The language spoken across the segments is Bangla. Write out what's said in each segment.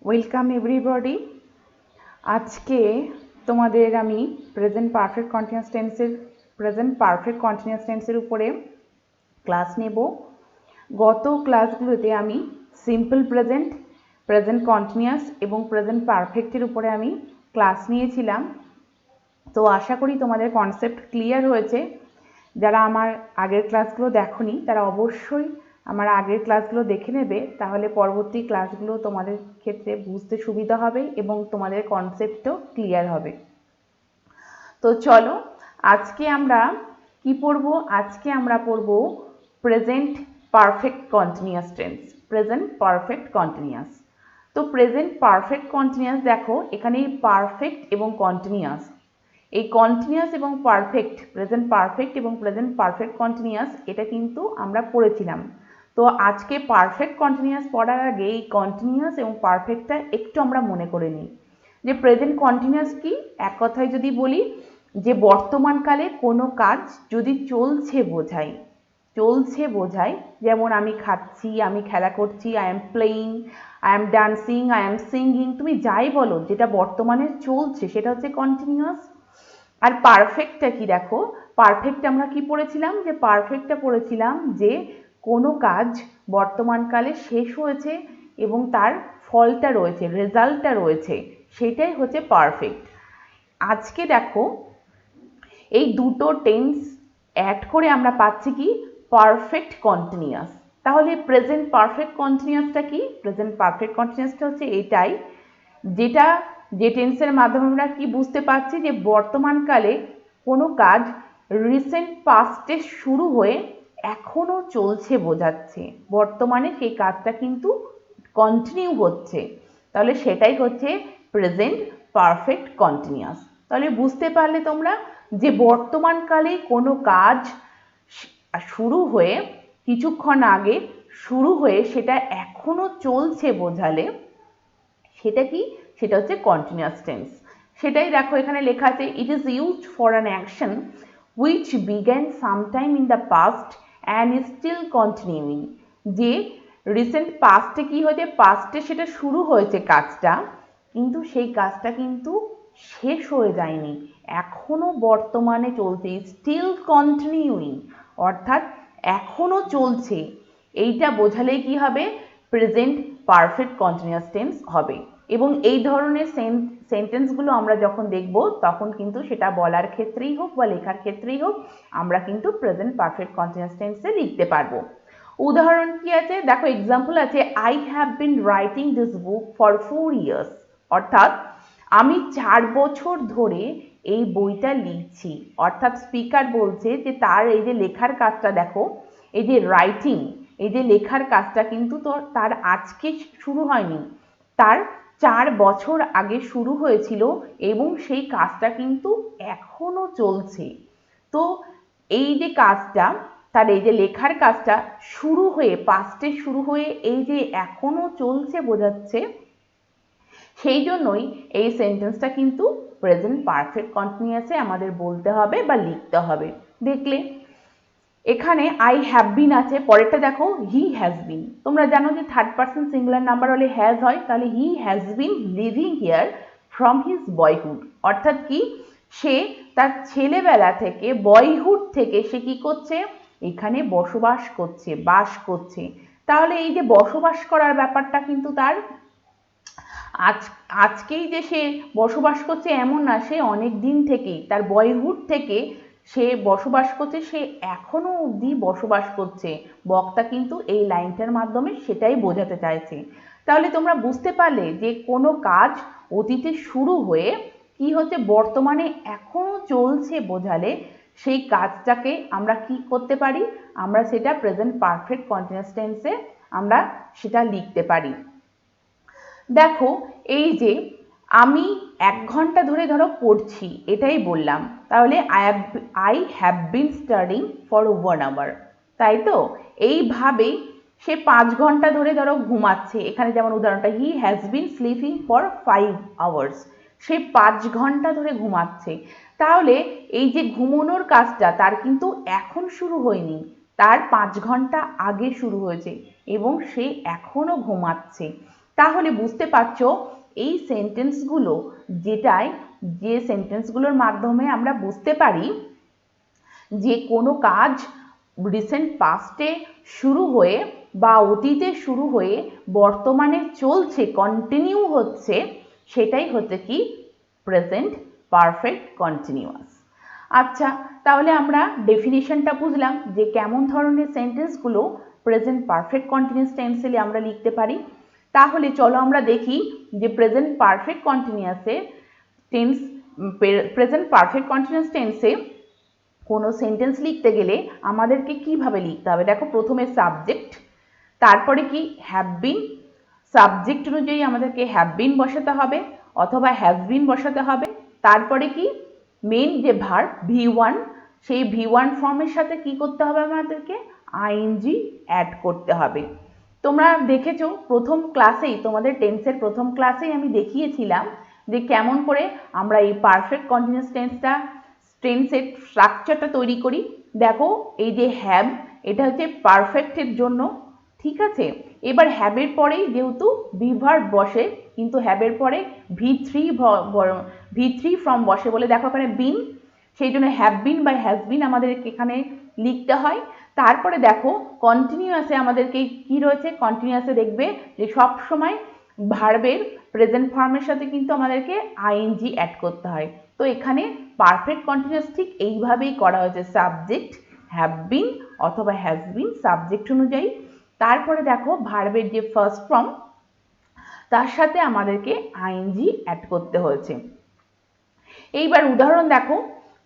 Welcome everybody. আজকে তোমাদের আমি প্রেজেন্ট পারফেক্ট কন্টিনিউয়াস টেন্সের উপরে ক্লাস নেব। গত ক্লাসগুলোতে আমি সিম্পল প্রেজেন্ট, প্রেজেন্ট কন্টিনিউয়াস এবং প্রেজেন্ট পারফেক্টের উপরে আমি ক্লাস নিয়েছিলাম। তো আশা করি তোমাদের কনসেপ্ট ক্লিয়ার হয়েছে। যারা আমার আগের ক্লাসগুলো দেখোনি তারা অবশ্যই আমার আগের ক্লাসগুলো দেখে নেবে, তাহলে পরবর্তী ক্লাসগুলো তোমাদের ক্ষেত্রে বুঝতে সুবিধা হবে এবং তোমাদের কনসেপ্টও ক্লিয়ার হবে। তো চলো আজকে আমরা কি পড়ব? আজকে আমরা পড়ব present perfect continuous tense. Present perfect continuous. তো প্রেজেন্ট পারফেক্ট কন্টিনিউয়াস দেখো, এখানে পারফেক্ট এবং কন্টিনিউয়াস, এই কন্টিনিউয়াস এবং পারফেক্ট, প্রেজেন্ট পারফেক্ট এবং প্রেজেন্ট পারফেক্ট কন্টিনিউয়াস, এটা কিন্তু আমরা পড়েছিলাম। তো আজকে পারফেক্ট কন্টিনিউয়াস পড়ার আগে এই কন্টিনিউয়াস এবং পারফেক্টটা একটু আমরা মনে করে নিই। যে প্রেজেন্ট কন্টিনিউয়াস কি, এক কথায় যদি বলি যে বর্তমানকালে কোনো কাজ যদি চলছে বোঝায়, চলছে বোঝায়। যেমন আমি খাচ্ছি, আমি খেলা করছি, I am playing, I am dancing, I am singing, তুমি যাই বলো যেটা বর্তমানে চলছে সেটা হচ্ছে কন্টিনিউয়াস। আর পারফেক্টটা কি দেখো, পারফেক্ট আমরা কি পড়েছিলাম? যে পারফেক্টটা পড়েছিলাম যে কোনো কাজ বর্তমানকালে শেষ হয়েছে এবং তার ফলটা রয়েছে, রেজাল্টটা রয়েছে, সেটাই হচ্ছে পারফেক্ট। আজকে দেখো এই দুটো টেন্স অ্যাড করে আমরা পাচ্ছি কি? Perfect continuous. তাহলে প্রেজেন্ট পারফেক্ট কন্টিনিউয়াসটা কি? প্রেজেন্ট পারফেক্ট কন্টিনিউয়াসটা হচ্ছে এটাই, যেটা যে টেন্সের মাধ্যমে আমরা কি বুঝতে পারছি যে বর্তমানকালে কোনো কাজ রিসেন্ট পাস্টে শুরু হয়ে এখনো চলছে বোঝাচ্ছে, বর্তমানে সেই কাজটা কিন্তু কন্টিনিউ হচ্ছে, তাহলে সেটাই হচ্ছে প্রেজেন্ট পারফেক্ট কন্টিনিউয়াস। তাহলে বুঝতে পারলে তোমরা যে বর্তমানকালে কোনো কাজ শুরু হয়ে কিছুক্ষণ আগে শুরু হয়ে সেটা এখনো চলছে বোঝালে সেটা কি? সেটা হচ্ছে কন্টিনিউয়াস টেন্স। সেটাই দেখো এখানে লেখা আছে, it is used for an action which began sometime in the past and is still continuing. যে রিসেন্ট পাস্টে কি হয়েছে, পাস্টে সেটা শুরু হয়েছে কাজটা, কিন্তু সেই কাজটা কিন্তু শেষ হয়ে যায়নি, এখনো বর্তমানে চলছে, স্টিল কন্টিনিউইং, অর্থাৎ এখনো চলছে। এইটা বোঝালেই কি হবে? প্রেজেন্ট পারফেক্ট কন্টিনিউয়াস টেন্স হবে। এবং এই ধরনের সেন্টেন্সগুলো আমরা যখন দেখব তখন কিন্তু সেটা বলার ক্ষেত্রেই হোক বা লেখার ক্ষেত্রেই হোক আমরা কিন্তু প্রেজেন্ট পারফেক্ট কন্টিনিউয়াস টেন্সে লিখতে পারবো। উদাহরণ কি আছে দেখো, এক্সাম্পল আছে, I have been writing this book for 4 years, অর্থাৎ আমি 4 বছর ধরে এই বইটা লিখছি। অর্থাৎ স্পিকার বলছে যে তার এই যে লেখার কাজটা দেখো, এই যে রাইটিং, এই যে লেখার কাজটা কিন্তু তো তার আজকে শুরু হয়নি, তার 4 বছর আগে শুরু হয়েছিল এবং সেই কাজটা কিন্তু এখনো চলছে। তো এই যে কাজটা, তার এই যে লেখার কাজটা শুরু হয়ে, পাস্টে শুরু হয়ে এই যে এখনো চলছে বোঝাচ্ছে, সেই জন্যই এই সেন্টেন্সটা কিন্তু প্রেজেন্ট পারফেক্ট কন্টিনিউয়াসে আমাদের বলতে হবে বা লিখতে হবে। দেখলে এখানে আই হ্যাভ বিন আছে, পরেরটা দেখো হি হ্যাজ বিন। তোমরা জানো যে থার্ড পার্সন সিঙ্গুলার নাম্বার হলে হ্যাজ হয়, তাহলে he has been living here from his boyhood, অর্থাৎ কি? সে তার ছেলেবেলা থেকে, বয়হুড থেকে সে কি করছে? এখানে বসবাস করছে, বাস করছে। তাহলে এই যে বসবাস করার ব্যাপারটা কিন্তু তার আজকেই যে সে বসবাস করছে এমন না, সে অনেক দিন থেকেই, তার বয়হুড থেকে সে বসবাস করছে, সে এখনো অবধি বসবাস করছে। বক্তা কিন্তু এই লাইনটার মাধ্যমে সেটাই বোঝাতে চাইছে। তাহলে তোমরা বুঝতে পারলে যে কোনো কাজ অতীতে শুরু হয়ে কি হচ্ছে, বর্তমানে এখনো চলছে বোঝালে সেই কাজটাকে আমরা কি করতে পারি? আমরা সেটা প্রেজেন্ট পারফেক্ট কন্টিনিউয়াস টেন্সে আমরা সেটা লিখতে পারি। দেখো এই যে আমি 1 ঘন্টা ধরে ধরো পড়ছি, এটাই বললাম, তাহলে I have been studying for 1 hour, তাই তো? এইভাবেই সে 5 ঘন্টা ধরে ধরো ঘুমাচ্ছে, এখানে যেমন উদাহরণটা, he has been sleeping for 5 hours, সে 5 ঘন্টা ধরে ঘুমাচ্ছে। তাহলে এই যে ঘুমানোর কাজটা তার কিন্তু এখন শুরু হয়নি, তার 5 ঘন্টা আগে শুরু হয়েছে এবং সে এখনো ঘুমাচ্ছে। তাহলে বুঝতে পারছো এই সেন্টেন্সগুলো যে সেন্টেন্সগুলোর মাধ্যমে আমরা বুঝতে পারি যে কোনো কাজ রিসেন্ট পাস্টে শুরু হয়ে বা অতীতে শুরু হয়ে বর্তমানে চলছে, কন্টিনিউ হচ্ছে, সেটাই হচ্ছে কি প্রেজেন্ট পারফেক্ট কন্টিনিউয়াস। আচ্ছা, তাহলে আমরা ডেফিনিশনটা বুঝলাম যে কেমন ধরনের সেন্টেন্সগুলো প্রেজেন্ট পারফেক্ট কন্টিনিউয়াস টেন্সে আমরা লিখতে পারি। তাহলে চলো আমরা দেখি যে প্রেজেন্ট পারফেক্ট কন্টিনিউয়াস টেন্সে কোনো সেন্টেন্স লিখতে গেলে আমাদেরকে কিভাবে লিখতে হবে। দেখো, প্রথমে সাবজেক্ট, তারপরে কি হ্যাভ বিন, সাবজেক্ট অনুযায়ী আমাদেরকে হ্যাভ বিন বসাতে হবে অথবা হ্যাজ বিন বসাতে হবে। তারপরে কি মেন যে ভার্ব V1, সেই V1 ফর্মের সাথে কি করতে হবে, আমাদেরকে আইএনজি অ্যাড করতে হবে। তোমরা দেখেছো প্রথম ক্লাসেই, তোমাদের টেন্সের প্রথম ক্লাসেই আমি দেখিয়েছিলাম যে কেমন করে আমরা এই পারফেক্ট কন্টিনিউয়াস টেন্সের স্ট্রাকচারটা তৈরি করি। দেখো, এই যে হ্যাভ, এটা হচ্ছে পারফেক্টের জন্য, ঠিক আছে। এবার হ্যাবের পরেই যেহেতু ভিভার্ব বসে, কিন্তু হ্যাবের পরে V3 ফর্ম বসে বলে দেখো এখানে বিন, সেই জন্য হ্যাভ বিন বা হ্যাজ বিন আমাদের এখানে লিখতে হয়। তারপরে দেখো কন্টিনিউয়াসে আমাদেরকে কি রয়েছে, কন্টিনিউয়াসে দেখবে যে সব সময় ভার্বের প্রেজেন্ট ফর্মের সাথে কিন্তু আমাদেরকে আইএনজি অ্যাড করতে হয়। তো এখানে পারফেক্ট কন্টিনিউয়াস ঠিক এইভাবেই করা হয়েছে, সাবজেক্ট হ্যাভ বিন অথবা হ্যাজ বিন সাবজেক্ট অনুযায়ী। তারপরে দেখো ভার্বের যে ফার্স্ট ফর্ম, তার সাথে আমাদেরকে আইএনজি অ্যাড করতে হয়েছে। এইবার উদাহরণ দেখো,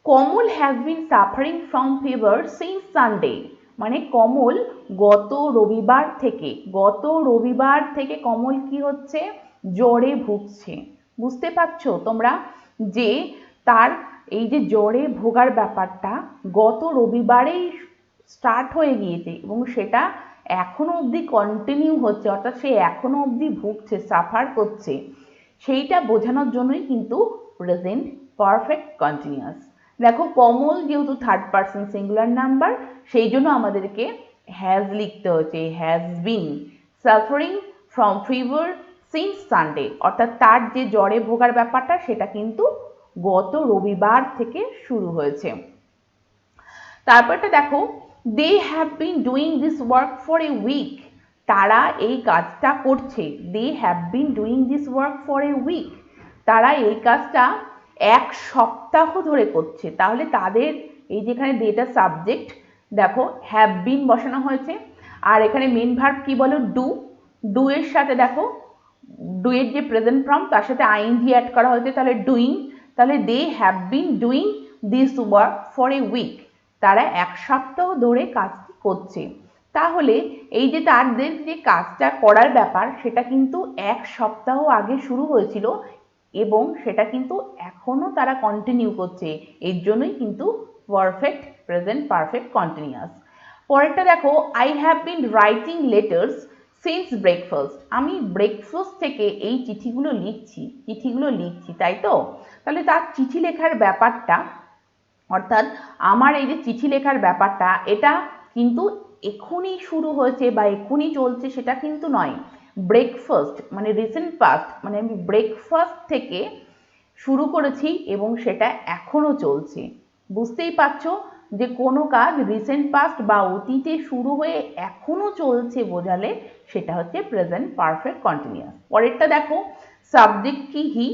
Kamal has been suffering from fever since Sunday, মানে কমল গত রবিবার থেকে কমল কি হচ্ছে, জ্বরে ভুগছে। বুঝতে পারছো তোমরা যে তার এই যে জ্বরে ভোগার ব্যাপারটা গত রবিবারেই স্টার্ট হয়ে গিয়েছে এবং সেটা এখনো অবধি কন্টিনিউ হচ্ছে, অর্থাৎ সে এখনো অবধি ভুগছে, সাফার করছে, সেইটা বোঝানোর জন্যই কিন্তু প্রেজেন্ট পারফেক্ট কন্টিনিউয়াস। দেখো, কমল যেহেতু থার্ড পারসন সিঙ্গুলার নাম্বার, সেই জন্য আমাদেরকে হ্যাজ লিখতে হচ্ছে, has been suffering from fever since Sunday, অর্থাৎ তার যে জ্বরে ভোগার ব্যাপারটা সেটা কিন্তু গত রবিবার থেকে শুরু হয়েছে। তারপরটা দেখো, they have been doing this work for a week, তারা এই কাজটা করছে, they have been doing this work for a week, তারা এই কাজটা এক সপ্তাহ ধরে করছে। তাহলে তাদের এই যেখানে দেটা সাবজেক্ট, দেখো হ্যাভ বিন বসানো হয়েছে, আর এখানে মেন ভার্ব কি বলো, ডু এর সাথে দেখো ডু এর যে প্রেজেন্ট ফর্ম তার সাথে আইএনজি অ্যাড করা হয়েছে, তাহলে ডুইং, তাহলে they have been doing this work for a week, তারা এক সপ্তাহ ধরে কাজটি করছে। তাহলে এই যে তাদের যে কাজটা করার ব্যাপার সেটা কিন্তু এক সপ্তাহ আগে শুরু হয়েছিল এবং সেটা কিন্তু এখনো তারা কন্টিনিউ করছে, এর জন্যই কিন্তু প্রেজেন্ট পারফেক্ট কন্টিনিউয়াস। পরেরটা দেখো, I have been writing letters since breakfast, আমি ব্রেকফাস্ট থেকে এই চিঠিগুলো লিখছি, তাই তো। তাহলে তার চিঠি লেখার ব্যাপারটা, অর্থাৎ আমার এই যে চিঠি লেখার ব্যাপারটা, এটা কিন্তু এখনই শুরু হয়েছে বা এখনই চলছে সেটা কিন্তু নয়। ব্রেকফাস্ট মানে রিসেন্ট পাস্ট, মানে আমি ব্রেকফাস্ট থেকে শুরু করেছি এবং সেটা এখনো চলছে। বুঝতেই পারছো যে কোনো কাজ রিসেন্ট পাস্ট বা অতীতে শুরু হয়ে এখনো চলছে বোঝালে সেটা হচ্ছে প্রেজেন্ট পারফেক্ট কন্টিনিউয়াস। পরেরটা দেখো, সাবজেক্ট কি হি,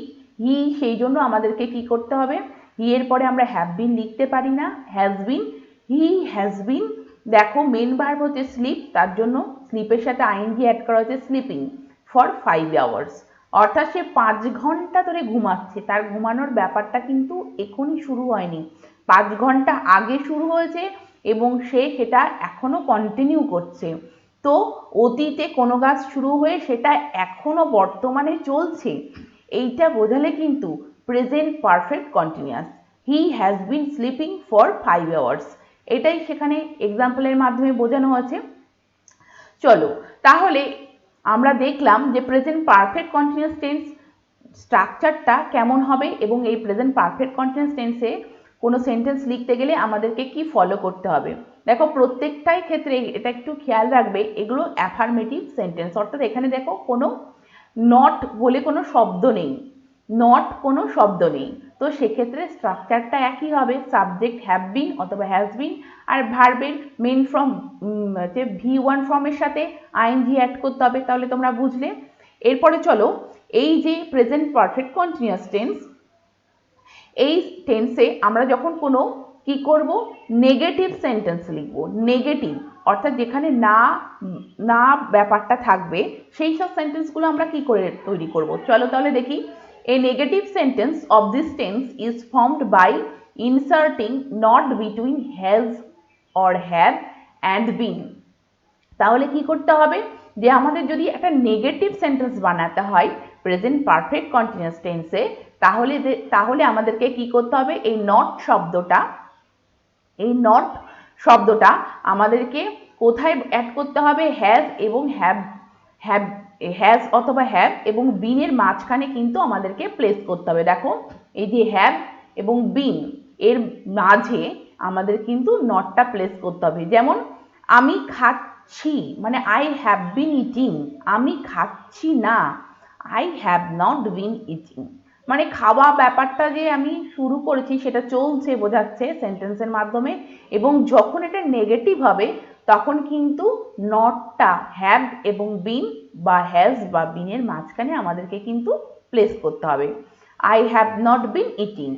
সেই জন্য আমাদেরকে কি করতে হবে, হি এর পরে আমরা হ্যাভ বিন লিখতে পারি না, হ্যাজ বিন, হি হ্যাজ বিন। দেখো মেন ভার্ব হচ্ছে স্লিপ, তার জন্য স্লিপের সাথে আইএনজি অ্যাড করা হচ্ছে স্লিপিং ফর 5 আওয়ার্স, অর্থাৎ সে 5 ঘন্টা ধরে ঘুমাচ্ছে, তার ঘুমানোর ব্যাপারটা কিন্তু এখনই শুরু হয়নি, 5 ঘন্টা আগে শুরু হয়েছে এবং সে সেটা এখনো কন্টিনিউ করছে। তো অতীতে কোনো কাজ শুরু হয়ে সেটা এখনো বর্তমানে চলছে, এইটা বোঝালে কিন্তু present perfect continuous. He has been sleeping for 5 hours, এটাই সেখানে এক্সাম্পলের মাধ্যমে বোঝানো হয়েছে। চলো তাহলে আমরা দেখলাম যে প্রেজেন্ট পারফেক্ট কন্টিনিউয়াস টেন্স স্ট্রাকচারটা কেমন হবে এবং এই প্রেজেন্ট পারফেক্ট কন্টিনিউয়াস টেন্সে কোনো সেন্টেন্স লিখতে গেলে আমাদেরকে কি ফলো করতে হবে। দেখো প্রত্যেকটাই ক্ষেত্রে এটা একটু খেয়াল রাখবে, এগুলো অ্যাফার্মেটিভ সেন্টেন্স, অর্থাৎ এখানে দেখো কোনো নট বলে কোনো শব্দ নেই, নট কোনো শব্দ নেই। তো সেক্ষেত্রে স্ট্রাকচারটা একই হবে, সাবজেক্ট হ্যাভ বিন অথবা হ্যাজ বিন, আর ভার্বের মেন ফর্ম যে V1 ফর্মের সাথে আইএনজি অ্যাড করতে হবে। তাহলে তোমরা বুঝলে। এরপরে চলো, এই যে প্রেজেন্ট পারফেক্ট কন্টিনিউয়াস টেন্স, এই টেন্সে আমরা যখন কোনো কি করব, নেগেটিভ সেন্টেন্স লিখব। নেগেটিভ অর্থাৎ যেখানে না না ব্যাপারটা থাকবে, সেই সব সেন্টেন্সগুলো আমরা কি করে তৈরি করব। চলো তাহলে দেখি। A negative sentence of this tense is formed by inserting not between has or have and been. তাহলে কি করতে হবে, যে আমাদের যদি একটা নেগেটিভ সেন্টেন্স বানাতে হয় প্রেজেন্ট পারফেক্ট কন্টিনিউয়াস টেন্সে, তাহলে আমাদেরকে কি করতে হবে, এই নট শব্দটা আমাদেরকে কোথায় অ্যাড করতে হবে, হ্যাজ এবং হ্যাজ অথবা হ্যাভ এবং বিনের মাঝখানে কিন্তু আমাদেরকে প্লেস করতে হবে। দেখো, এই যে হ্যাভ এবং বিন এর মাঝে আমাদের কিন্তু নটটা প্লেস করতে হবে। যেমন আমি খাচ্ছি, মানে আই হ্যাভ বিন ইটিং, আমি খাচ্ছি না, I have not been eating. মানে খাওয়া ব্যাপারটা যে আমি শুরু করেছি সেটা চলছে বোঝাচ্ছে সেন্টেন্সের মাধ্যমে। এবং যখন এটা নেগেটিভ হবে তখন কিন্তু নটটা হ্যাভ এবং বিন বা হ্যাজ বা বিনের মাঝখানে আমাদেরকে কিন্তু প্লেস করতে হবে। I have not been eating,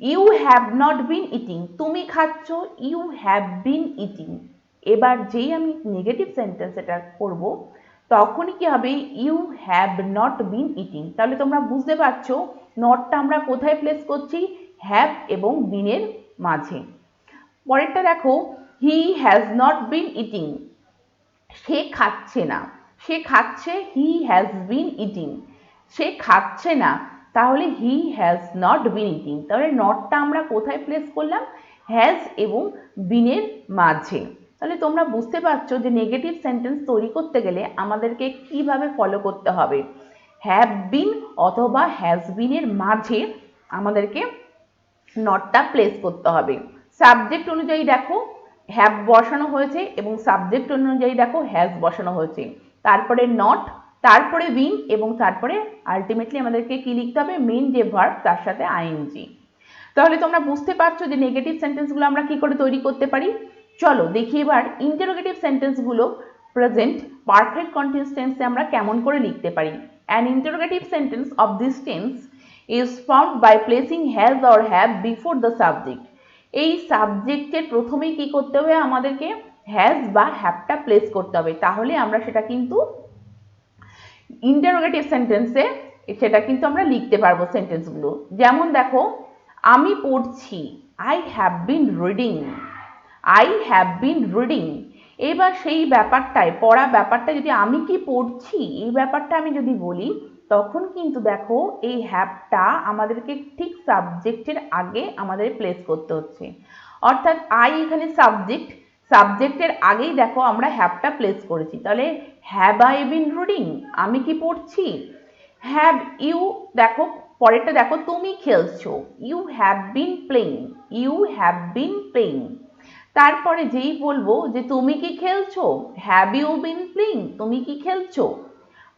you have not been eating, তুমি খাচ্ছ, ইউ হ্যাভ বিন ইটিং। এবার যেই আমি নেগেটিভ সেন্টেন্স এটা করব তখনই কি হবে, you have not been eating. তাহলে তোমরা বুঝতে পারছো নটটা আমরা কোথায় প্লেস করছি, হ্যাভ এবং বিনের মাঝে। পরেরটা দেখো, he has not been eating, সে খাচ্ছে না, সে খাচ্ছে, হি হ্যাজ বিন ইটিং, সে খাচ্ছে না, তাহলে he has not been eating. তাহলে নটটা আমরা কোথায় প্লেস করলাম, হ্যাজ এবং বিনের মাঝে। তাহলে তোমরা বুঝতে পারছো যে নেগেটিভ সেন্টেন্স তৈরি করতে গেলে আমাদেরকে কিভাবে ফলো করতে হবে। হ্যাভ বিন অথবা হ্যাজ বিনের মাঝে আমাদেরকে নটটা প্লেস করতে হবে। সাবজেক্ট অনুযায়ী দেখো হ্যাভ বসানো হয়েছে এবং সাবজেক্ট অনুযায়ী দেখো হ্যাজ বসানো হয়েছে, তারপরে নট, তারপরে বিন এবং তারপরে আলটিমেটলি আমাদেরকে কি লিখতে হবে, মেন যে ভার্ব তার সাথে আইএনজি। তাহলে তোমরা বুঝতে পারছো যে নেগেটিভ সেন্টেন্সগুলো আমরা কি করে তৈরি করতে পারি। চলো দেখি এবার ইন্টারোগেটিভ সেন্টেন্সগুলো প্রেজেন্ট পারফেক্ট কন্টিনিউয়াস টেন্সে আমরা কেমন করে লিখতে পারি। An interrogative sentence of this tense is formed by placing has or have before the subject. এই সাবজেক্টের প্রথমেই কি করতে হবে, আমাদেরকে হ্যাজ বা হ্যাভটা প্লেস করতে হবে। তাহলে আমরা সেটা কিন্তু ইন্টারোগেটিভ সেন্টেন্সে সেটা কিন্তু আমরা লিখতে পারবো সেন্টেন্সগুলো। যেমন দেখো, আমি পড়ছি, I have been reading, I have been reading. এবার সেই ব্যাপারটায় পড়া ব্যাপারটা যদি আমি কি পড়ছি এই ব্যাপারটা আমি যদি বলি, তখন কিন্তু দেখো এই হ্যাভটা আমাদেরকে ঠিক সাবজেক্টের আগে আমাদের প্লেস করতে হচ্ছে। অর্থাৎ আই এখানে সাবজেক্ট, সাবজেক্টের আগেই দেখো আমরা হ্যাভটা প্লেস করেছি। তাহলে হ্যাভ আই বিন রিডিং, আমি কি পড়ছি। হ্যাভ ইউ, দেখো পরেরটা দেখো, তুমি খেলছো, you have been playing, you have been playing. তারপরে যেই বলবো যে তুমি কি খেলছো, হ্যাভ ইউ বিন প্লেইং, তুমি কি খেলছো।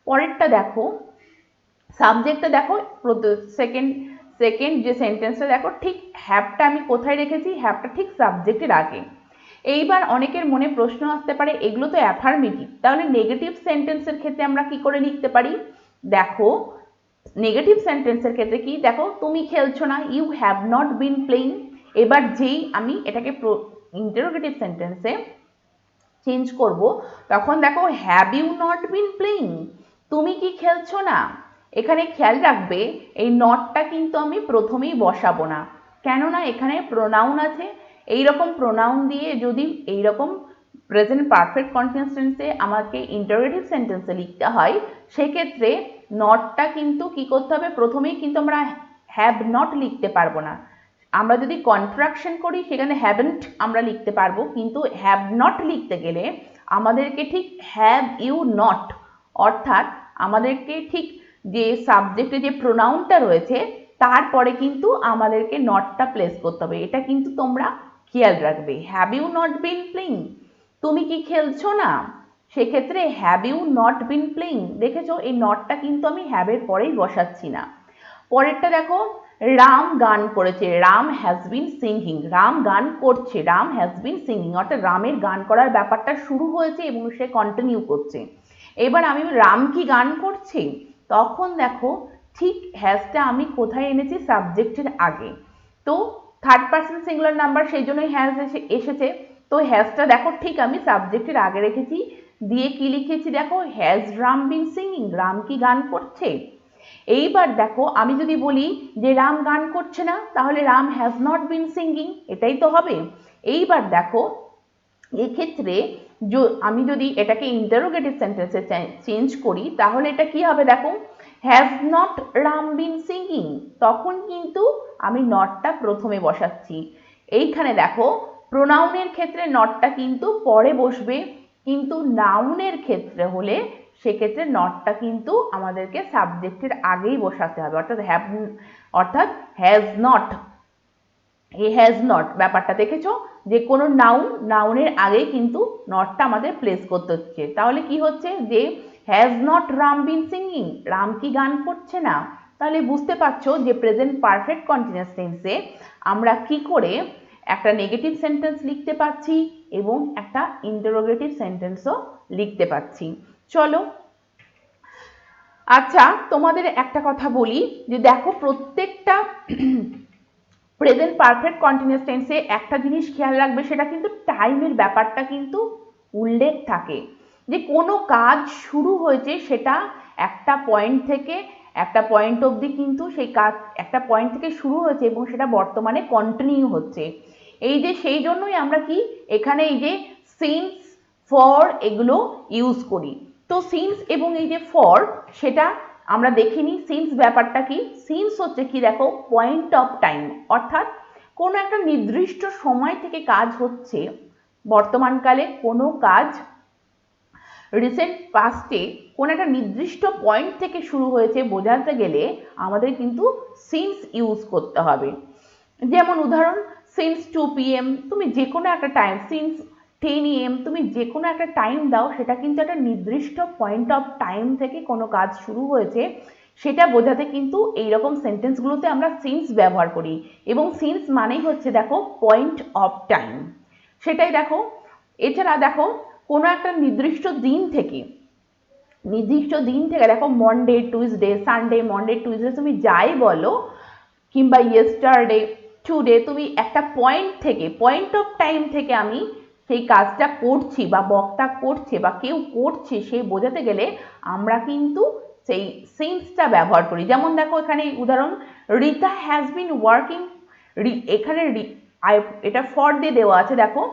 পরেরটা দেখো, সাবজেক্টটা দেখো, সেকেন্ড যে সেন্টেন্সটা দেখো, ঠিক হ্যাভটা আমি কোথায় রেখেছি, হ্যাভটা ঠিক সাবজেক্টের আগে। এইবার অনেকের মনে প্রশ্ন আসতে পারে, এগুলো তো অ্যাফার্মেটিভ, তাহলে নেগেটিভ সেন্টেন্সের ক্ষেত্রে আমরা কি করে লিখতে পারি। দেখো নেগেটিভ সেন্টেন্সের ক্ষেত্রে কি, দেখো তুমি খেলছো না, you have not been playing. এবার যেই আমি এটাকে ইন্টারোগেটিভ সেন্টেন্সে চেঞ্জ করব, তখন দেখো have you not been playing, তুমি কি খেলছো না। এখানে খেয়াল রাখবে এই নটটা কিন্তু আমি প্রথমেই বসাবো না, কেননা এখানে প্রোনাউন আছে। এইরকম প্রোনাউন দিয়ে যদি এইরকম প্রেজেন্ট পারফেক্ট কন্টিনিউয়াস টেন্সে আমাকে ইন্টারোগেটিভ সেন্টেন্সে লিখতে হয়, সেক্ষেত্রে নটটা কিন্তু কি করতে হবে, প্রথমেই কিন্তু আমরা হ্যাভ নট লিখতে পারবো না। আমরা যদি কন্ট্রাকশন করি সেখানে হ্যাভেন্ট আমরা লিখতে পারবো, কিন্তু হ্যাভ নট লিখতে গেলে আমাদেরকে ঠিক হ্যাভ ইউ নট, অর্থাৎ আমাদেরকে ঠিক যে সাবজেক্টে যে প্রোনাউনটা রয়েছে তারপরে কিন্তু আমাদেরকে নটটা প্লেস করতে হবে। এটা কিন্তু তোমরা খেয়াল রাখবে। Have you not been playing, তুমি কি খেলছো না, সেক্ষেত্রে have you not been playing, দেখেছো এই নটটা কিন্তু আমি হ্যাভের পরেই বসাচ্ছি না। পরেরটা দেখো, রাম গান করেছে, Ram has been singing, Ram গান করছে, রাম হ্যাজ বিন সিঙ্গিং, অর্থাৎ রামের গান করার ব্যাপারটা শুরু হয়েছে এবং সে কন্টিনিউ করছে। এবার আমি রাম কি গান করছে, তখন দেখো ঠিক হ্যাজটা আমি কোথায় এনেছি, সাবজেক্টের আগে। তো থার্ড পার্সন সিঙ্গুলার নাম্বার, সেই জন্যই হ্যাজ এসেছে। তো হ্যাজটা দেখো ঠিক আমি সাবজেক্টের আগে রেখেছি, দিয়ে কি লিখেছি দেখো, has Ram been singing, Ram কি গান করছে। এইবার দেখো আমি যদি বলি যে রাম গান করছে না, তাহলে Ram has not been singing, এটাই তো হবে। এইবার দেখো এক্ষেত্রে আমি যদি এটাকে ইন্টারোগেটিভ সেন্টেন্সে চেঞ্জ করি, তাহলে এটা কি হবে দেখো, has not Ram been singing, তখন কিন্তু আমি নটটা প্রথমে বসাচ্ছি। এইখানে দেখো প্রোনাউনের ক্ষেত্রে নটটা কিন্তু পরে বসবে, কিন্তু নাউনের ক্ষেত্রে হলে সেক্ষেত্রে নটটা কিন্তু আমাদেরকে সাবজেক্টের আগেই বসাতে হবে, অর্থাৎ হ্যাজ নট, এই হ্যাজ নট ব্যাপারটা দেখেছো, যে কোনো নাউনের আগেই কিন্তু নটটা আমাদের প্লেস করতে হচ্ছে। তাহলে কি হচ্ছে যে has not Ram been singing, Ram কি গান করছে না। তাহলে বুঝতে পারছো যে প্রেজেন্ট পারফেক্ট কন্টিনিউয়াস টেন্সে আমরা কি করে একটা নেগেটিভ সেন্টেন্স লিখতে পাচ্ছি এবং একটা ইন্টারোগেটিভ সেন্টেন্সও লিখতে পাচ্ছি। চলো, আচ্ছা তোমাদের একটা কথা বলি, যে দেখো প্রত্যেকটা প্রেজেন্ট পারফেক্ট কন্টিনিউয়াস টেন্সে একটা জিনিস খেয়াল রাখবে, সেটা কিন্তু টাইমের ব্যাপারটা কিন্তু উল্লেখ থাকে, যে কোনো কাজ শুরু হয়েছে সেটা একটা পয়েন্ট থেকে একটা পয়েন্ট অবধি কিন্তু সেই কাজ একটা পয়েন্ট থেকে শুরু হয়েছে এবং সেটা বর্তমানে কন্টিনিউ হচ্ছে। এই যে সেই জন্যই আমরা কি এখানে এই যে সিন্স, ফর এগুলো ইউজ করি। তো সিন্স এবং এই যে ফর, সেটা আমরা দেখিনি। সিন্স ব্যাপারটা কি, সিন্স হচ্ছে কি দেখো পয়েন্ট অফ টাইম, অর্থাৎ কোনো একটা নির্দিষ্ট সময় থেকে কাজ হচ্ছে, বর্তমানকালে কোনো কাজ রিসেন্ট পাস্টে কোনো একটা নির্দিষ্ট পয়েন্ট থেকে শুরু হয়েছে বোঝাতে গেলে আমাদের কিন্তু সিন্স ইউজ করতে হবে। যেমন উদাহরণ, সিন্স 2 PM, তুমি যে কোনো একটা টাইম, সিন্স 10 AM, তুমি যে কোনো একটা টাইম দাও, সেটা কিন্তু একটা নির্দিষ্ট পয়েন্ট অফ টাইম থেকে কোনো কাজ শুরু হয়েছে সেটা বোঝাতে কিন্তু এইরকম সেন্টেন্সগুলোতে আমরা সিন্স ব্যবহার করি। এবং সিন্স মানেই হচ্ছে দেখো পয়েন্ট অফ টাইম, সেটাই দেখো। এছাড়া দেখো কোনো একটা নির্দিষ্ট দিন থেকে দেখো Monday, Tuesday, Sunday, Monday, Tuesday, তুমি যাই বলো, কিংবা ইয়েস্টারডে, টুডে, তুমি একটা পয়েন্ট থেকে, পয়েন্ট অফ টাইম থেকে আমি সেই কাজটা করছি বা বক্তা করছে বা কেউ করছে সে বোঝাতে গেলে আমরা কিন্তু সেই সিন্সটা ব্যবহার করি। যেমন দেখো এখানে উদাহরণ, রিতা হ্যাজ বিন ওয়ার্কিং, এখানে এটা ফর দিয়ে দেওয়া আছে, দেখো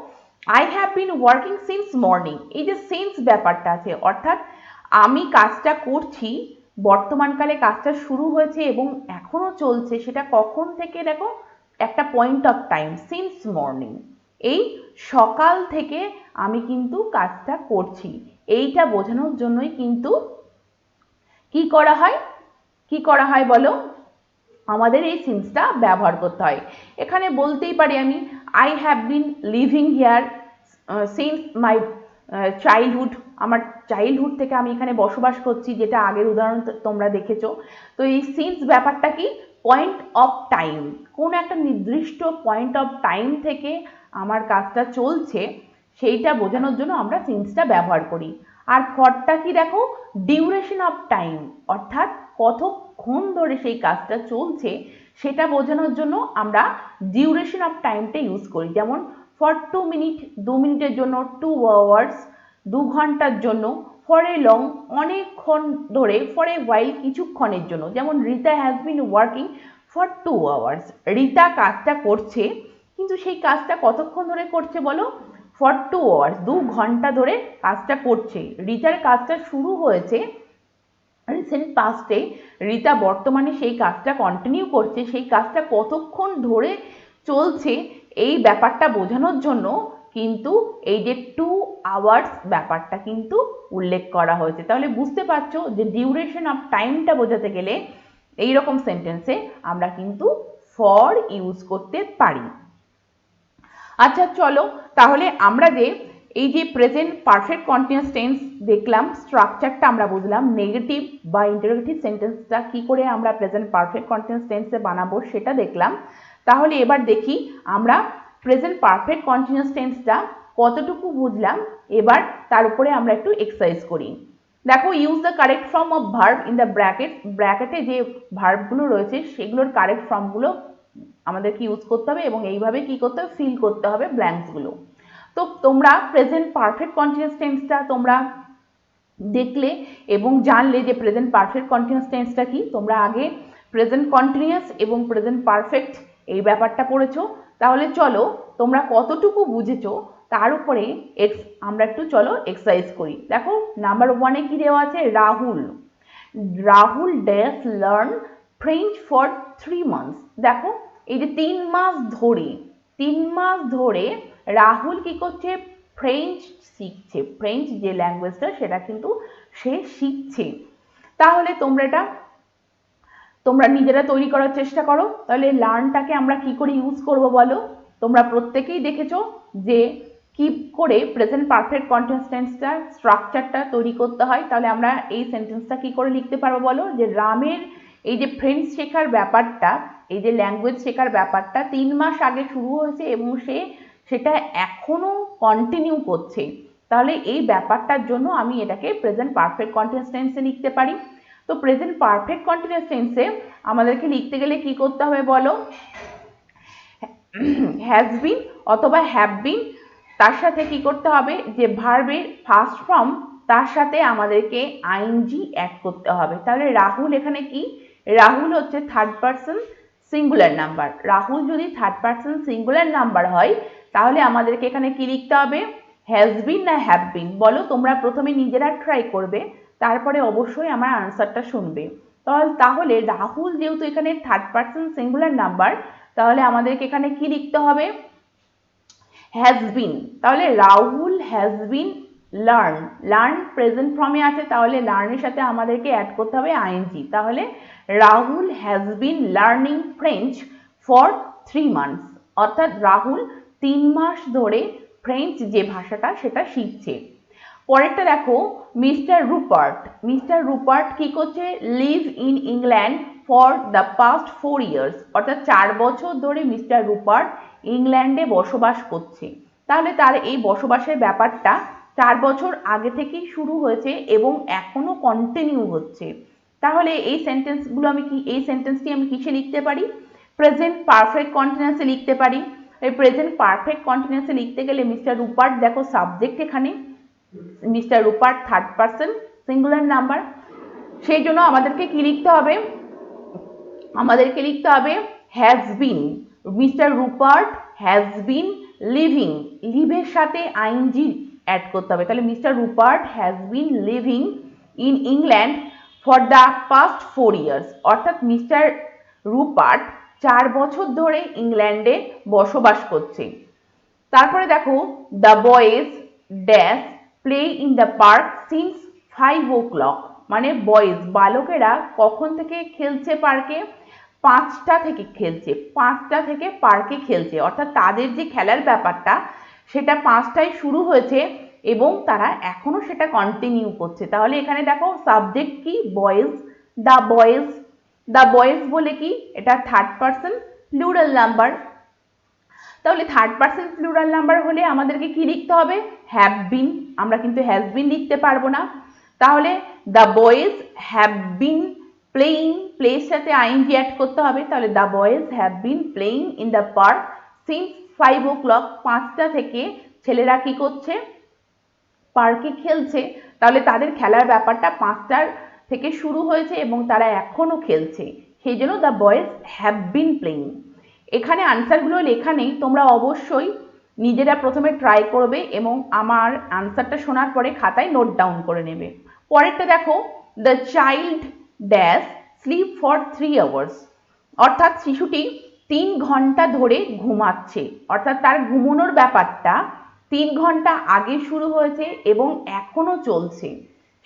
I have been working since morning, এই যে সিন্স ব্যাপারটা আছে, অর্থাৎ আমি কাজটা করছি, বর্তমানকালে কাজটা শুরু হয়েছে এবং এখনো চলছে, সেটা কখন থেকে দেখো একটা point of time, since morning, এই সকাল থেকে আমি কিন্তু কাজটা করছি, এইটা বোঝানোর জন্যই কিন্তু কি করা হয় বলো, আমাদের এই সিন্সটা ব্যবহার করতে হয়। এখানে বলতেই পারি আমি I have been living here since my childhood, আমার চাইল্ডহুড থেকে আমি এখানে বসবাস করছি, যেটা আগের উদাহরণ তোমরা দেখেছো। তো এই সিন্স ব্যাপারটা কি, পয়েন্ট অফ টাইম, কোন একটা নির্দিষ্ট পয়েন্ট অফ টাইম থেকে আমার কাজটা চলছে সেইটা বোঝানোর জন্য আমরা সিন্সটা ব্যবহার করি। আর ফরটা কি দেখো, ডিউরেশন অফ টাইম, অর্থাৎ কতক্ষণ ধরে সেই কাজটা চলছে সেটা বোঝানোর জন্য আমরা ডিউরেশন অফ টাইমটা ইউজ করি। যেমন ফর 2 মিনিট, 2 মিনিটের জন্য, 2 আওয়ার্স 2 ঘন্টার জন্য, ফর এ লং অনেকক্ষণ ধরে, ফর এ ওয়াইল কিছুক্ষণের জন্য। যেমন Rita has been working for 2 hours, Rita কাজটা করছে, কিন্তু সেই কাজটা কতক্ষণ ধরে করছে বলো, ফর 2 আওয়ার্স 2 ঘন্টা ধরে কাজটা করছে। রিতার কাজটা শুরু হয়েছে রিসেন্ট পাস্টে, রিতা বর্তমানে সেই কাজটা কন্টিনিউ করছে, সেই কাজটা কতক্ষণ ধরে চলছে এই ব্যাপারটা বোঝানোর জন্য কিন্তু এই যে 2 আওয়ার্স ব্যাপারটা কিন্তু উল্লেখ করা হয়েছে। তাহলে বুঝতে পারছো যে ডিউরেশন অফ টাইমটা বোঝাতে গেলে এইরকম সেন্টেন্সে আমরা কিন্তু ফর ইউজ করতে পারি। আচ্ছা চলো, তাহলে আমরা যে এই যে প্রেজেন্ট পারফেক্ট কন্টিনিউয়াস টেন্স দেখলাম, স্ট্রাকচারটা আমরা বুঝলাম, নেগেটিভ বা ইন্টারোগেটিভ সেন্টেন্সটা কি করে আমরা প্রেজেন্ট পারফেক্ট কন্টিনিউয়াস টেন্সে বানাবো সেটা দেখলাম। তাহলে এবার দেখি আমরা প্রেজেন্ট পারফেক্ট কন্টিনিউয়াস টেন্সটা কতটুকু বুঝলাম, এবার তার উপরে আমরা একটু এক্সারসাইজ করি। দেখো, use the correct form of verb in the ব্র্যাকেটে যে ভার্বগুলো রয়েছে সেগুলোর কারেক্ট ফর্মগুলো আমাদেরকে ইউজ করতে হবে এবং এইভাবে কি করতে হবে, ফিল করতে হবে ব্ল্যাঙ্কসগুলো। তো তোমরা প্রেজেন্ট পারফেক্ট কন্টিনিউয়াস টেন্সটা তোমরা দেখলে এবং জানলে যে প্রেজেন্ট পারফেক্ট কন্টিনিউয়াস টেন্সটা কি। তোমরা আগে প্রেজেন্ট কন্টিনিউয়াস এবং প্রেজেন্ট পারফেক্ট এই ব্যাপারটা পড়েছো। তাহলে চলো তোমরা কতটুকু বুঝেছো তার উপরে আমরা একটু চলো এক্সারসাইজ করি। দেখো, নাম্বার 1-এ কি দেওয়া আছে, Rahul dash learn French for 3 months। দেখো, এই যে 3 মাস ধরে রাহুল কি করছে, ফ্রেঞ্চ শিখছে। ফ্রেঞ্চ যে ল্যাঙ্গুয়েজটা সেটা কিন্তু সে শিখছে। তাহলে তোমরা নিজেরা তৈরি করার চেষ্টা করো। তাহলে লার্নটাকে আমরা কি করে ইউজ করব বলো। তোমরা প্রত্যেকেই দেখেছো যে কি করে প্রেজেন্ট পারফেক্ট কন্টিনিউয়াস টেন্সটা স্ট্রাকচারটা তৈরি করতে হয়। তাহলে আমরা এই সেন্টেন্সটা কি করে লিখতে পারবো বলো, যে রামের এই যে ফ্রেঞ্চ শেখার ব্যাপারটা, এই যে ল্যাঙ্গুয়েজ শেখার ব্যাপারটা 3 মাস আগে শুরু হয়েছে এবং সেটা এখনো কন্টিনিউ করছে। তাহলে এই ব্যাপারটার জন্য আমি এটাকে প্রেজেন্ট পারফেক্ট কন্টিনিউয়াস টেন্সে লিখতে পারি। তো প্রেজেন্ট পারফেক্ট কন্টিনিউয়াস টেন্সে আমাদেরকে লিখতে গেলে কি করতে হবে বলো, হ্যাজ বিন অথবা হ্যাভ বিন, তার সাথে কি করতে হবে, যে ভার্বের ফার্স্ট ফর্ম তার সাথে আমাদেরকে আইএনজি অ্যাড করতে হবে। তাহলে রাহুল এখানে কি, রাহুল হচ্ছে third person singular number. Rahul যদি থার্ড পারসন সিঙ্গুলার নাম্বার হয় তাহলে আমাদেরকে এখানে কি লিখতে হবে, হ্যাজ বিন না হ্যাভ বিন। বলো, তোমরা প্রথমে নিজেরা ট্রাই করবে, তারপরে অবশ্যই আমার আনসারটা শুনবে। তাহলে রাহুল যেহেতু এখানে থার্ড পারসন সিঙ্গুলার নাম্বার, তাহলে আমাদেরকে এখানে কি লিখতে হবে, হ্যাজ বিন। তাহলে Rahul has been learn present ফর্মে আছে, তাহলে লার্নের সাথে আমাদেরকে অ্যাড করতে হবে আইএনজি। তাহলে Rahul has been learning French for 3 months, অর্থাৎ রাহুল 3 মাস ধরে ফ্রেঞ্চ যে ভাষাটা সেটা শিখছে। পরেরটা দেখো, মিস্টার রুপার্ট কি করছে, live in England for the past 4 years, অর্থাৎ 4 বছর ধরে মিস্টার রুপার্ট ইংল্যান্ডে বসবাস করছে। তাহলে তার এই বসবাসের ব্যাপারটা 4 বছর আগে থেকেই শুরু হয়েছে এবং এখনো কন্টিনিউ হচ্ছে। তাহলে এই সেন্টেন্সটি আমি কিসে লিখতে পারি, প্রেজেন্ট পারফেক্ট কন্টিনিউয়াসে লিখতে পারি। এই প্রেজেন্ট পারফেক্ট কন্টিনিউয়াসে লিখতে গেলে মিস্টার রুপার্ট, দেখো সাবজেক্ট এখানে mister Rupert third person singular number, সেই জন্য আমাদেরকে কি লিখতে হবে, has been. Mister Rupert has been living, লিভের সাথে আইএনজি অ্যাড করতে হবে। তাহলে mister Rupert has been living in England for the past 4 years, অর্থাৎ মিস্টার রুপার্ট 4 বছর ধরে ইংল্যান্ডে বসবাস করছে। তারপরে দেখো, the boys dash play in the park since 5 o'clock, মানে বালকেরা কখন থেকে খেলছে পার্কে, 5টা থেকে পার্কে খেলছে। অর্থাৎ তাদের যে খেলার ব্যাপারটা সেটা 5টায় শুরু হয়েছে এবং তারা এখনো সেটা কন্টিনিউ করছে। তাহলে এখানে দেখো সাবজেক্ট কি, বয়েজ। দ্য বয়েজ বলে কি, এটা থার্ড পারসন প্লুরাল নাম্বার। তাহলে থার্ড পারসন প্লুরাল নাম্বার হলে আমাদেরকে কি লিখতে হবে, হ্যাভ বিন। আমরা কিন্তু হ্যাজ বিন লিখতে পারবো না। তাহলে the boys have been playing, প্লের সাথে আইএনজি অ্যাড করতে হবে। তাহলে the boys have been playing in the park since 5 o'clock, 5টা থেকে ছেলেরা কি করছে, পার্কে খেলছে। তাহলে তাদের খেলার ব্যাপারটা 5টার থেকে শুরু হয়েছে এবং তারা এখনো খেলছে, সেই জন্য the boys have been playing. এখানে আনসারগুলো লেখা নেই, তোমরা অবশ্যই নিজেরা প্রথমে ট্রাই করবে এবং আমার আনসারটা শোনার পরে খাতায় নোট ডাউন করে নেবে। পরেরটা দেখো, the child dash sleep for 3 hours, অর্থাৎ শিশুটি 3 ঘন্টা ধরে ঘুমাচ্ছে। অর্থাৎ তার ঘুমানোর ব্যাপারটা 3 ঘন্টা আগে শুরু হয়েছে এবং এখনো চলছে,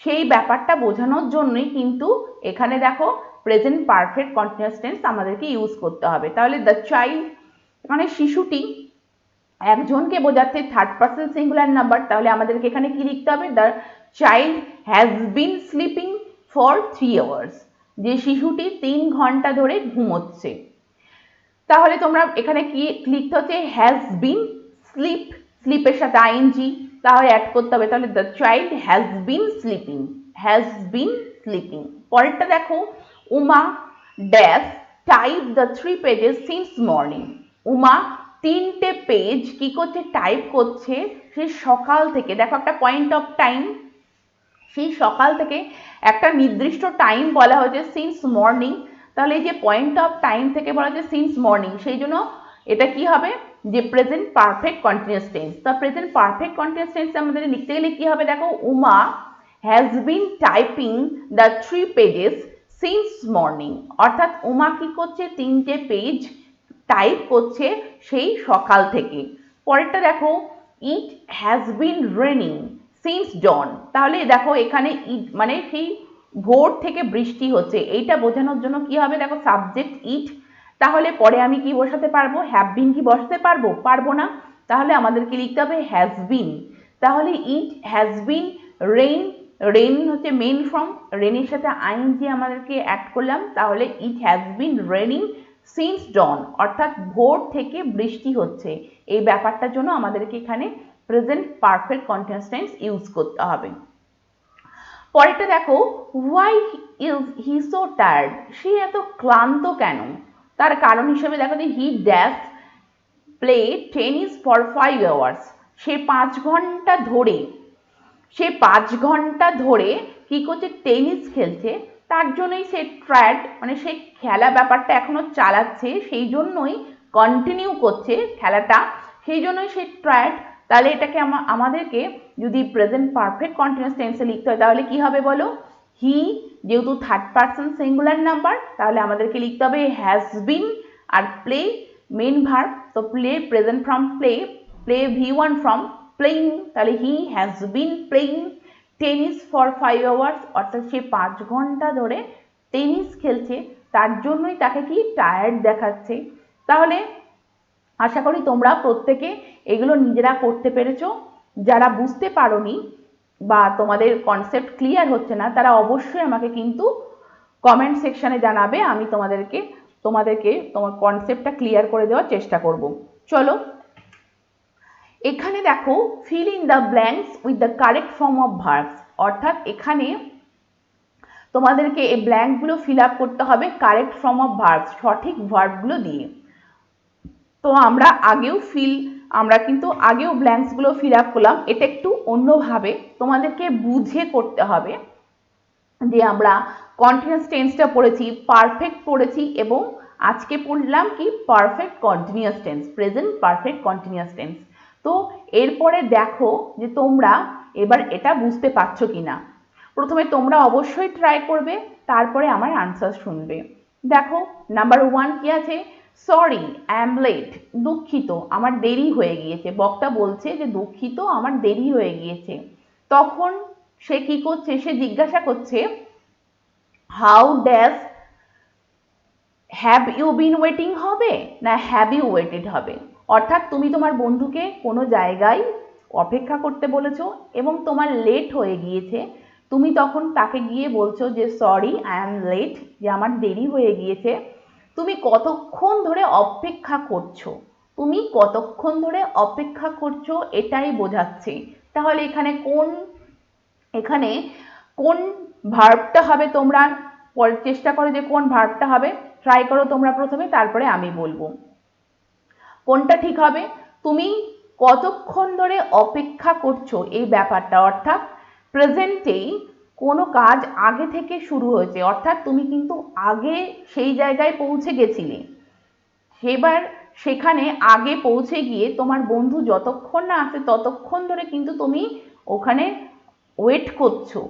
সেই ব্যাপারটা বোঝানোর জন্যই কিন্তু এখানে দেখো প্রেজেন্ট পারফেক্ট কন্টিনিউয়াস টেন্স আমাদেরকে ইউজ করতে হবে। তাহলে দ্য চাইল্ড মানে শিশুটি একজনকে বোঝাচ্ছে থার্ড পার্সন সিঙ্গুলার নাম্বার, তাহলে আমাদেরকে এখানে কি লিখতে হবে? The child has been sleeping for 3 hours, যে শিশুটি 3 ঘন্টা ধরে ঘুমোচ্ছে। তাহলে তোমরা এখানে কি লিখতে হচ্ছে? হ্যাজ বিন স্লিপ, স্লিপের সাথে আইএনজি তাহলে অ্যাড করতে হবে, তাহলে the child has been sleeping, has been sleeping. পরেরটা দেখো, Uma dash type the 3 pages since morning. Uma 3টে পেজ কি করছে? টাইপ করছে সে সকাল থেকে। দেখো একটা পয়েন্ট অফ টাইম, সেই সকাল থেকে একটা নির্দিষ্ট টাইম বলা হয়েছে সিন্স মর্নিং, তাহলে এই যে পয়েন্ট অফ টাইম থেকে বলা হয়েছে সিন্স মর্নিং, সেই জন্য এটা কি হবে? যে প্রেজেন্ট পারফেক্ট কন্টিনিউয়াস টেন্স। তা প্রেজেন্ট পারফেক্ট কন্টিনিউয়াস টেন্স আমাদের লিখতে গেলে কি হবে? দেখো, Uma has been typing the 3 pages since morning, অর্থাৎ উমা কি করছে? 3টে পেজ টাইপ করছে সেই সকাল থেকে। পরেরটা দেখো, it has been raining since dawn. তাহলে দেখো এখানে ইট মানে সেই ভোর থেকে বৃষ্টি হচ্ছে, এইটা বোঝানোর জন্য কি হবে? দেখো সাবজেক্ট ইট, তাহলে পরে আমি কি বসাতে পারবো? হ্যাভ বিন কি বসাতে পারবো? পারবো না, তাহলে আমাদেরকে লিখতে হবে হ্যাজ বিন। তাহলে it has been rain, rain হচ্ছে মেন ফর্ম, রেনের সাথে আইএনজি আমাদেরকে অ্যাড করলাম, তাহলে it has been raining since dawn, অর্থাৎ ভোর থেকে বৃষ্টি হচ্ছে। এই ব্যাপারটার জন্য আমাদেরকে এখানে present perfect continuous tense use করতে হবে। পরেরটা দেখো, why is he so tired, সে এত ক্লান্ত কেন? তার কারণ হিসেবে দেখো যে he dash play tennis for 5 hours, সে 5 ঘন্টা ধরে, সে 5 ঘন্টা ধরে কি করছে? টেনিস খেলছে, তার জন্যই সে ট্রায়ার্ড, মানে সে খেলা ব্যাপারটা এখনো চালাচ্ছে, সেই জন্যই কন্টিনিউ করছে খেলাটা, সেই জন্যই সে ট্রায়ার্ড। তাহলে এটাকে আমাদেরকে যদি প্রেজেন্ট পারফেক্ট কন্টিনিউয়াস টেন্সে লিখতে হয় তাহলে কি হবে বলো? হি, যেহেতু থার্ড পার্সন সিঙ্গুলার নাম্বার, তাহলে আমাদেরকে লিখতে হবে হ্যাজ বিন, আর প্লে মেন ভার্ব, তো play present from play, play V1 from playing, তাহলে he has been playing tennis for 5 hours, অর্থাৎ সে 5 ঘন্টা ধরে টেনিস খেলছে, তার জন্যই তাকে কি টায়ার্ড দেখাচ্ছে। তাহলে আশা করি তোমরা প্রত্যেকে এগুলো নিজেরা করতে পেরেছো। যারা বুঝতে পারোনি বা তোমাদের কনসেপ্ট ক্লিয়ার হচ্ছে না, তারা অবশ্যই আমাকে কিন্তু কমেন্ট সেকশনে জানাবে, আমি তোমাদেরকে তোমার কনসেপ্টটা ক্লিয়ার করে দেওয়ার চেষ্টা করব। চলো এখানে দেখো, fill in the blanks with the correct form of verbs, অর্থাৎ এখানে তোমাদেরকে এই ব্ল্যাঙ্কগুলো ফিল আপ করতে হবে কারেক্ট ফর্ম অফ ভার্বস, সঠিক ভার্বগুলো দিয়ে। তো আমরা কিন্তু আগেও ব্ল্যাঙ্কসগুলো ফিল আপ করলাম, এটা একটু অন্যভাবে তোমাদেরকে বুঝে করতে হবে। যে আমরা কন্টিনিউয়াস টেন্সটা পড়েছি, পারফেক্ট পড়েছি, এবং আজকে পড়লাম কি perfect continuous tense, present perfect continuous tense. তো এরপরে দেখো যে তোমরা এবার এটা বুঝতে পারছো কিনা। প্রথমে তোমরা অবশ্যই ট্রাই করবে, তারপরে আমার আনসার শুনবে। দেখো নাম্বার 1 কি আছে? সরি আই এম লেট, দুঃখিত আমার দেরি হয়ে গিয়েছে। বক্তা বলছে যে দুঃখিত আমার দেরি হয়ে গিয়েছে। তখন সে কি করছে? সে জিজ্ঞাসা করছে how dash have you been waiting হবে না হ্যাভ ইউ ওয়েটেড হবে, অর্থাৎ তুমি তোমার বন্ধুকে কোনো জায়গায় অপেক্ষা করতে বলেছো এবং তোমার লেট হয়ে গিয়েছে, তুমি তখন তাকে গিয়ে বলছো যে সরি আই এম লেট, যে আমার দেরি হয়ে গিয়েছে। তুমি কতক্ষণ ধরে অপেক্ষা করছো, তুমি কতক্ষণ ধরে অপেক্ষা করছো এটাই বোঝাচ্ছে। তাহলে এখানে কোন ভার্বটা হবে? তোমরা চেষ্টা করো যে কোন ভার্বটা হবে, ট্রাই করো তোমরা প্রথমে, তারপরে আমি বলবো কোনটা ঠিক হবে। তুমি কতক্ষণ ধরে অপেক্ষা করছো এই ব্যাপারটা, অর্থাৎ প্রেজেন্টেই কোনো কাজ আগে থেকে শুরু হয়েছে, অর্থাৎ তুমি কিন্তু আগে সেই জায়গায় পৌঁছে গেছিলে, সেবার সেখানে আগে পৌঁছে গিয়ে তোমার বন্ধু যতক্ষণ না আসে ততক্ষণ ধরে কিন্তু তুমি ওখানে ওয়েট করছো।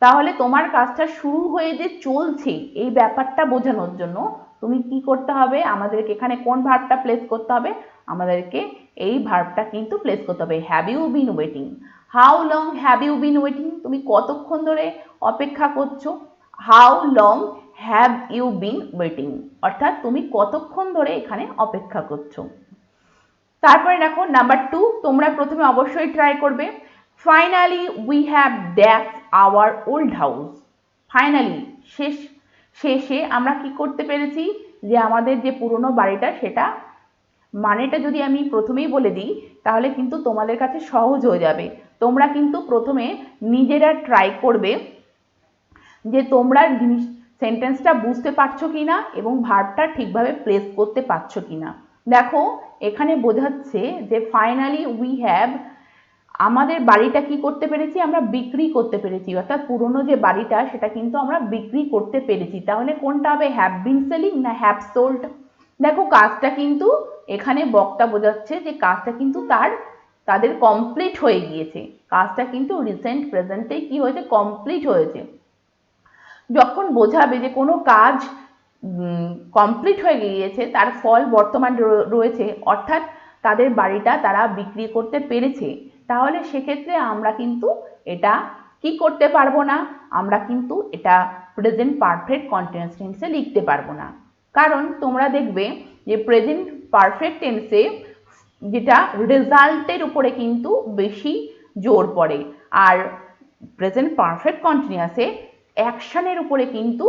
তাহলে তোমার কাজটা শুরু হয়ে যে চলছে এই ব্যাপারটা বোঝানোর জন্য তুমি কি করতে হবে? আমাদেরকে এখানে কোন ভার্বটা প্লেস করতে হবে? আমাদেরকে এই ভার্বটা কিন্তু প্লেস করতে হবে, have you been waiting. How long have you been waiting, তুমি কতক্ষণ ধরে অপেক্ষা করছো। How long have you been waiting, অর্থাৎ তুমি কতক্ষণ ধরে এখানে অপেক্ষা করছো। তারপরে দেখো নাম্বার 2, তোমরা প্রথমে অবশ্যই ট্রাই করবে finally we have dash our old house. Finally শেষে আমরা কি করতে পেরেছি, যে আমাদের যে পুরনো বাড়িটা, সেটা মানেটা যদি আমি প্রথমেই বলে দিই তাহলে কিন্তু তোমাদের কাছে সহজ হয়ে যাবে। তোমরা কিন্তু প্রথমে নিজেরা ট্রাই করবে যে তোমরা সেন্টেন্সটা বুঝতে পারছো কিনা এবং ভার্বটা ঠিকভাবে প্লেস করতে পারছো কিনা। দেখো এখানে বোঝাচ্ছে যে ফাইনালি উই হ্যাভ, আমাদের বাড়িটা কি করতে পেরেছি, আমরা বিক্রি করতে পেরেছি, অর্থাৎ পুরনো যে বাড়িটা সেটা কিন্তু আমরা বিক্রি করতে পেরেছি। তাহলে কোনটা হবে, হ্যাভ বিন সেলিং না হ্যাভ সোল্ড? দেখো কাজটা কিন্তু এখানে বক্তা বোঝাচ্ছে যে কাজটা কিন্তু তাদের কমপ্লিট হয়ে গিয়েছে। কাজটা কিন্তু রিসেন্ট প্রেজেন্টে কি হয়েছে, কমপ্লিট হয়েছে। যখন বোঝাবে যে কোনো কাজ কমপ্লিট হয়ে গিয়েছে, তার ফল বর্তমান রয়েছে, অর্থাৎ তাদের বাড়িটা তারা বিক্রি করতে পেরেছে, তাহলে সেক্ষেত্রে আমরা কিন্তু এটা কি করতে পারবো না, আমরা কিন্তু এটা প্রেজেন্ট পারফেক্ট কন্টিনিউয়াস টেন্সে লিখতে পারবো না। কারণ তোমরা দেখবে যে প্রেজেন্ট পারফেক্ট টেন্সে যেটা রেজাল্টের উপরে কিন্তু বেশি জোর পড়ে, আর প্রেজেন্ট পারফেক্ট কন্টিনিউয়াসে অ্যাকশনের উপরে কিন্তু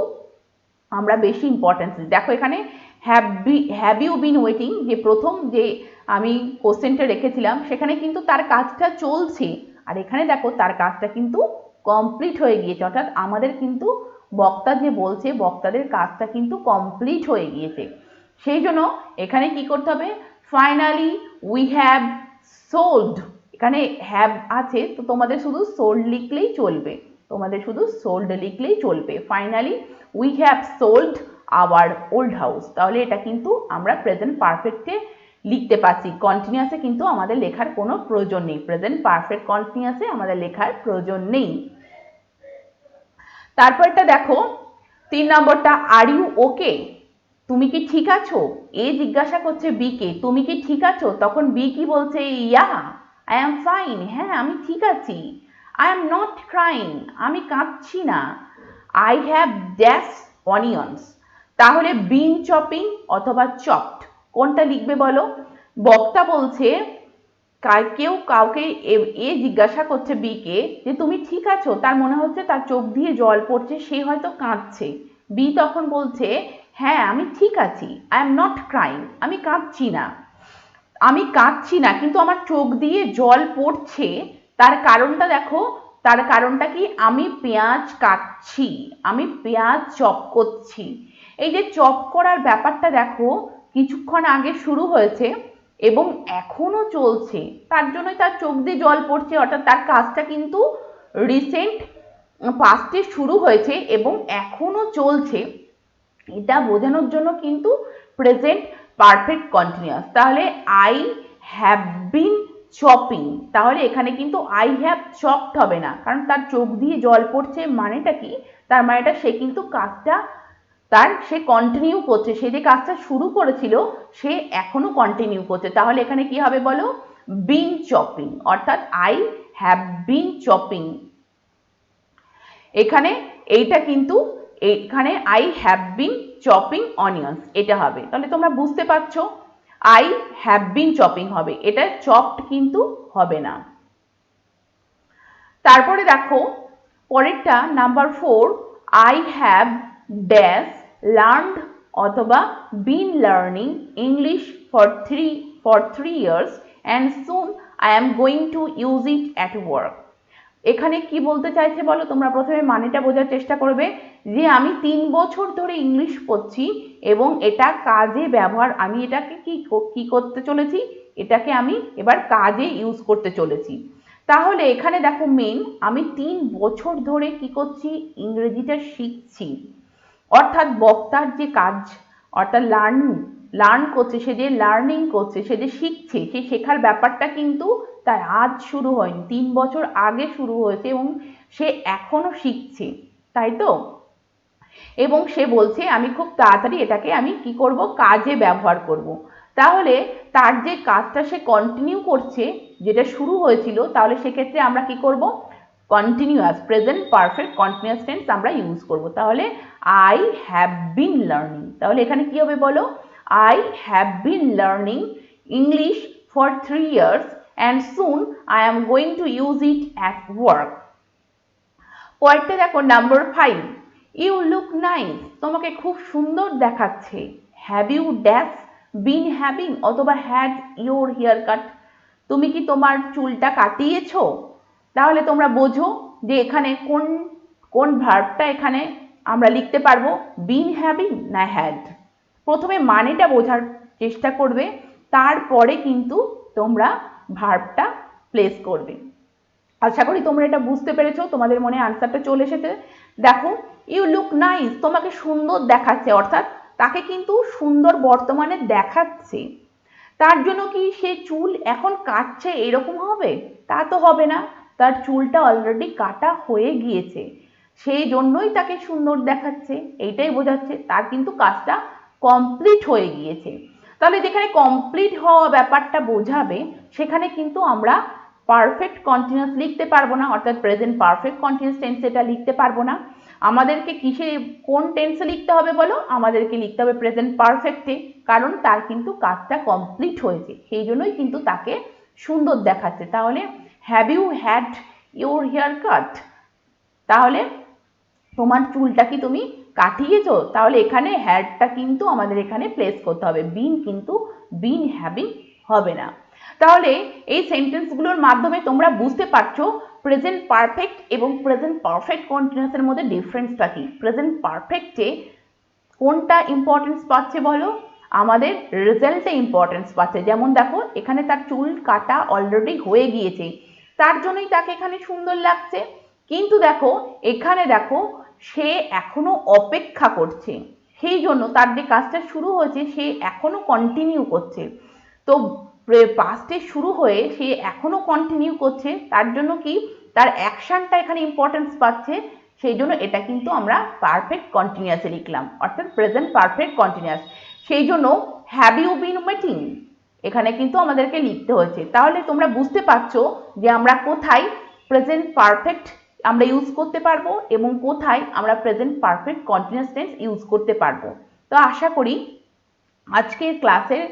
আমরা বেশি ইম্পর্টেন্স দিই। দেখো এখানে হ্যাভ ইউ বিন ওয়েটিং, যে প্রথম যে আমি কোশ্চেনটা রেখেছিলাম সেখানে কিন্তু তার কাজটা চলছে, আর এখানে দেখো তার কাজটা কিন্তু কমপ্লিট হয়ে গিয়েছে, অর্থাৎ আমাদের কিন্তু বক্তা যে বলছে বক্তাদের কাজটা কিন্তু কমপ্লিট হয়ে গিয়েছে। সেই জন্য এখানে কি করতে হবে, ফাইনালি উই হ্যাভ সোল্ড, এখানে হ্যাভ আছে তো তোমাদের শুধু সোল্ড লিখলেই চলবে, তোমাদের শুধু সোল্ড লিখলেই চলবে। Finally we have sold our old house, তাহলে এটা কিন্তু আমরা প্রেজেন্ট পারফেক্টে লিখতে পারছি, কন্টিনিউয়াসে কিন্তু আমাদের লেখার কোনো প্রয়োজন নেই, প্রেজেন্ট পারফেক্ট কন্টিনিউয়াসে আমাদের লেখার প্রয়োজন নেই। তারপরটা দেখো 3 নম্বরটা, আর ইউ ওকে, তুমি কি ঠিক আছো? এ জিজ্ঞাসা করছে বি কে, তুমি কি ঠিক আছো? তখন বি কি বলছে, ইয়া আই এম ফাইন, হ্যাঁ আমি ঠিক আছি। আই এম নট ক্রাইং, আমি কাঁদছি না। আই হ্যাভ ড্যাশ অনিয়ন্স, তাহলে বিন চপিং অথবা চপড, কোনটা লিখবে বলো? বক্তা বলছে কেউ কাউকে এ জিজ্ঞাসা করছে বি কে যে তুমি ঠিক আছো, তার মনে হচ্ছে তার চোখ দিয়ে জল পড়ছে, সে হয়তো কাঁদছে। বি তখন বলছে হ্যাঁ আমি ঠিক আছি, আই এম নট ক্রাইং, আমি কাঁদছি না। আমি কাঁদছি না কিন্তু আমার চোখ দিয়ে জল পড়ছে, তার কারণটা দেখো, তার কারণটা কি, আমি পেঁয়াজ কাটছি, আমি পেঁয়াজ চপ করছি। এই যে চপ করার ব্যাপারটা দেখো কিছুক্ষণ আগে শুরু হয়েছে এবং এখনো চলছে, তার জন্যই তার চোখ দিয়ে জল পড়ছে, অর্থাৎ তার কাজটা কিন্তু রিসেন্ট পাস্টে শুরু হয়েছে এবং এখনো চলছে, এটা বোঝানোর জন্য কিন্তু প্রেজেন্ট পারফেক্ট কন্টিনিউয়াস। তাহলে আই হ্যাভ বিন চপিং, তাহলে এখানে কিন্তু আই হ্যাভ চপড হবে না, কারণ তার চোখ দিয়ে জল পড়ছে মানেটা কি, তার মানেটা সে কিন্তু কাজটা সে কন্টিনিউ করছে, সে যে কাজটা শুরু করেছিল সে এখনো কন্টিনিউ করছে। তাহলে এখানে কি হবে বলো, বিন চপিং, অর্থাৎ আই হ্যাভ বিন চপিং। এখানে এইটা কিন্তু এখানে I have been chopping onions এটা হবে। তাহলে তোমরা বুঝতে পারছো আই হ্যাভ বিন চপিং হবে, এটা চপড কিন্তু হবে না। তারপরে দেখো পরেরটা number 4, I have dash learned অথবা been learning English for 3 years and soon I am going to use it at work। এখানে কি বলতে চাইছে বলো, তোমরা প্রথমে মানেটা বোঝার চেষ্টা করবে যে আমি 3 বছর ধরে ইংলিশ পড়ছি এবং এটা কাজে ব্যবহার, আমি এটাকে কি করতে চলেছি, এটাকে আমি এবার কাজে ইউজ করতে চলেছি। তাহলে এখানে দেখো মেন, আমি 3 বছর ধরে কি করছি, ইংরেজিটা শিখছি, অর্থাৎ বক্তার যে কাজ, অর্থাৎ লার্ন করছে, সে যে লার্নিং করছে, সে যে শিখছে, সেই শেখার ব্যাপারটা কিন্তু তার আজ শুরু হয়নি, 3 বছর আগে শুরু হয়েছে এবং সে এখনো শিখছে, তাই তো? এবং সে বলছে আমি খুব তাড়াতাড়ি এটাকে আমি কি করব, কাজে ব্যবহার করব। তাহলে তার যে কাজটা সে কন্টিনিউ করছে, যেটা শুরু হয়েছিল, তাহলে সেক্ষেত্রে আমরা কি করব, continuous present perfect continuous tense আমরা ইউজ করব। তাহলে আই হ্যাভ বিন লার্নিং, তাহলে এখানে কি হবে বলো, I have bin learning English for 3 years and soon I am going to use it at work. পরেরটা দেখো নাম্বার 5, ইউ লুক নাইস, তোমাকে খুব সুন্দর দেখাচ্ছে। Have you dash been having অথবা হ্যাড ইউর হেয়ার কাট, তুমি কি তোমার চুলটা কাটিয়েছো? তাহলে তোমরা বোঝো যে এখানে কোন কোন ভার্বটা এখানে আমরা লিখতে পারবো, বিন হ্যাভিং না হ্যাড। প্রথমে মানেটা বোঝার চেষ্টা করবে, তারপরে কিন্তু তোমরা ভার্বটা প্লেস করবে। আশা করি তোমরা এটা বুঝতে পেরেছো, তোমাদের মনে আনসারটা চলে এসেছে। দেখো ইউ লুক নাইস, তোমাকে সুন্দর দেখাচ্ছে, অর্থাৎ তাকে কিন্তু সুন্দর বর্তমানে দেখাচ্ছে। তার জন্য কি সে চুল এখন কাটছে এরকম হবে? তা তো হবে না, তার চুলটা অলরেডি কাটা হয়ে গিয়েছে, সেই জন্যই তাকে সুন্দর দেখাচ্ছে, এইটাই বোঝাচ্ছে। তার কিন্তু কাজটা কমপ্লিট হয়ে গিয়েছে। তাহলে যেখানে কমপ্লিট হওয়া ব্যাপারটা বোঝাবে, সেখানে কিন্তু আমরা পারফেক্ট কন্টিনিউয়াস লিখতে পারবো না, অর্থাৎ প্রেজেন্ট পারফেক্ট কন্টিনিউয়াস টেন্স এটা লিখতে পারবো না। আমাদেরকে কিসে কোন টেন্সে লিখতে হবে বলো? আমাদেরকে লিখতে হবে প্রেজেন্ট পারফেক্টে, কারণ তার কিন্তু কাজটা কমপ্লিট হয়েছে, সেই জন্যই কিন্তু তাকে সুন্দর দেখাচ্ছে। তাহলে have you had your hair cut, তাহলে তোমার চুলটা কি তুমি কাটিয়েছো? তাহলে এখানে হ্যাডটা কিন্তু আমাদের এখানে প্লেস করতে হবে, বিন কিন্তু বিন হ্যাভিং হবে না। তাহলে এই সেন্টেন্সগুলোর মাধ্যমে তোমরা বুঝতে পারছো প্রেজেন্ট পারফেক্ট এবং প্রেজেন্ট পারফেক্ট কন্টিনিউয়াসের মধ্যে ডিফারেন্সটা কি। প্রেজেন্ট পারফেক্টে কোনটা ইম্পর্টেন্স পাচ্ছে বলো? আমাদের রেজাল্টে ইম্পর্টেন্স পাচ্ছে। যেমন দেখো এখানে তার চুল কাটা অলরেডি হয়ে গিয়েছে, তার জন্যই তাকে এখানে সুন্দর লাগছে। কিন্তু দেখো এখানে দেখো সে এখনো অপেক্ষা করছে, সেই জন্য তার যে কাজটা শুরু হয়েছে সে এখনো কন্টিনিউ করছে। তো পাস্টে শুরু হয়ে সে এখনো কন্টিনিউ করছে, তার জন্য কি তার অ্যাকশনটা এখানে ইম্পর্টেন্স পাচ্ছে, সেই জন্য এটা কিন্তু আমরা পারফেক্ট কন্টিনিউয়াসে লিখলাম, অর্থাৎ প্রেজেন্ট পারফেক্ট কন্টিনিউয়াস। সেই জন্য হ্যাভ ইউ বিন ওয়েটিং এখানে কিন্তু আমাদেরকে লিখতে হয়েছে। তাহলে তোমরা বুঝতে পারছো যে আমরা কোথায় প্রেজেন্ট পারফেক্ট আমরা ইউজ করতে পারবো এবং কোথায় আমরা present perfect continuous tense use করতে পারবো। তো আশা করি আজকের ক্লাসের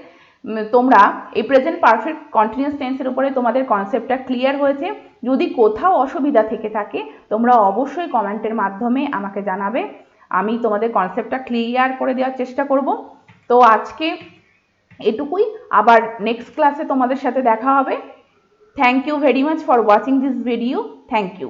তোমরা এই প্রেজেন্ট পারফেক্ট কন্টিনিউয়াস টেন্সের উপরে তোমাদের কনসেপ্টটা ক্লিয়ার হয়েছে। যদি কোথাও অসুবিধা থেকে থাকে তোমরা অবশ্যই কমেন্টের মাধ্যমে আমাকে জানাবে, আমি তোমাদের কনসেপ্টটা ক্লিয়ার করে দেওয়ার চেষ্টা করব। তো আজকে এটুকুই, আবার নেক্সট ক্লাসে তোমাদের সাথে দেখা হবে। Thank you very much for watching this video. Thank you.